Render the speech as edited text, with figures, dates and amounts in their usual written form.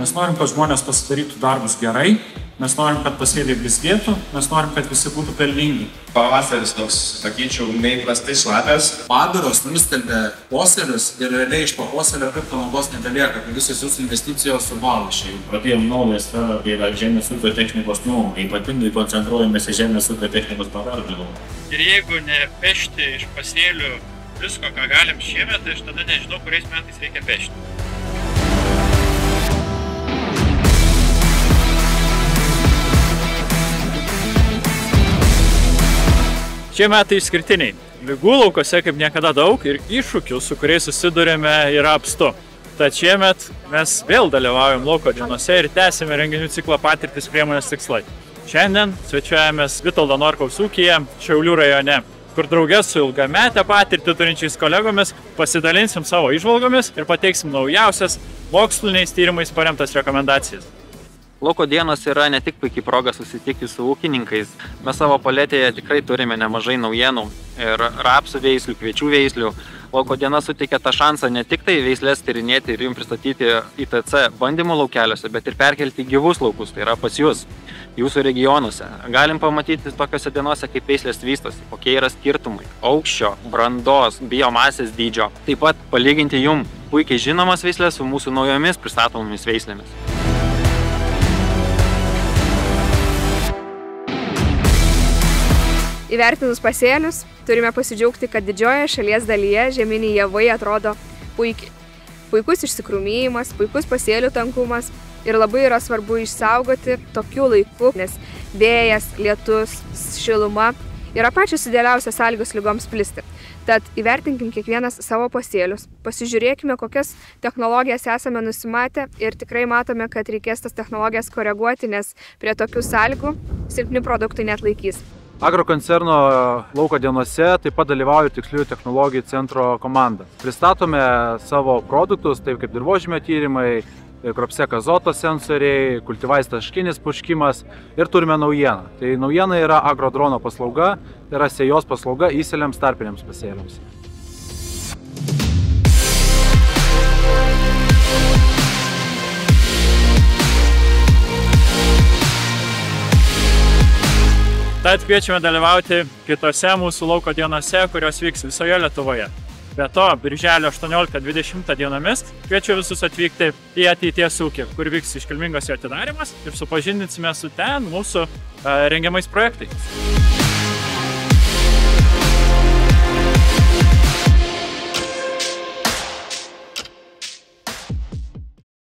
Mes norim, kad žmonės pasidarytų darbus gerai, mes norim, kad pasėliai blizgėtų, mes norim, kad visi būtų pelningi. Pavasaris toks, sakyčiau, neįprastai šlapias. Padaros nustelbė posėlius ir realiai iš po posėlio pirkto naudos nebelieka, kai visos jūsų investicijos subalo šiai. Pradėjom naują sferą, tai yra žemės ūkio technikos nuomą, ypatingai koncentruojamės į žemės ūkio technikos pagalbą. Ir jeigu nepešti iš pasėlių visko, ką galim šiemet, tai aš tada nežinau, kuriais metais reikia pešti. Šie metai išskirtiniai. Ligų laukose kaip niekada daug ir iššūkių, su kuriais susidurėme, yra apstu. Tad šiemet mes vėl dalyvaujam lauko dienose ir tęsime renginių ciklą patirtis priemonės tikslai. Šiandien svečiuojamės Vitoldo Norkaus ūkyje Šiaulių rajone, kur drauge su ilgametę patirtį turinčiais kolegomis pasidalinsim savo įžvalgomis ir pateiksim naujausias moksliniais tyrimais paremtas rekomendacijas. Lauko dienos yra ne tik puikiai proga susitikti su ūkininkais, mes savo paletėje tikrai turime nemažai naujienų ir rapsų veislių, kviečių veislių. Lauko diena suteikia tą šansą ne tik tai veislės tyrinėti ir jums pristatyti ITC bandymų laukeliuose, bet ir perkelti gyvus laukus, tai yra pas jūs, jūsų regionuose. Galim pamatyti tokiose dienose, kaip veislės vystosi, kokie yra skirtumai, aukščio, brandos, biomasės dydžio. Taip pat palyginti jums puikiai žinomas veislės su mūsų naujomis pristatomomis veislėmis. Įvertinus pasėlius, turime pasidžiaugti, kad didžiojoje šalies dalyje žieminiai javai atrodo puikiai. Puikus išsikrūmijimas, puikus pasėlių tankumas ir labai yra svarbu išsaugoti tokiu laiku, nes vėjas, lietus, šiluma yra pačios idealiausios sąlygos lygoms plisti. Tad įvertinkim kiekvienas savo pasėlius, pasižiūrėkime, kokias technologijas esame nusimatę ir tikrai matome, kad reikės tas technologijas koreguoti, nes prie tokių sąlygų silpni produktai neatlaikys. Agrokoncerno lauko dienose taip pat dalyvauja tiksliųjų technologijų centro komanda. Pristatome savo produktus, taip kaip dirvožemio tyrimai, Cropsec azoto sensoriai, Cultivais taškinis purškimas ir turime naujieną. Tai naujiena yra agrodrono paslauga, tai yra sėjos paslauga įsėliams tarpiniams pasėliams. Tad kviečiame dalyvauti kitose mūsų lauko dienose, kurios vyks visoje Lietuvoje. Be to, birželio 18-20 dienomis kviečiu visus atvykti į Ateities ūkį, kur vyks iškilmingas jo atidarimas ir supažindinsime su ten mūsų rengiamais projektais.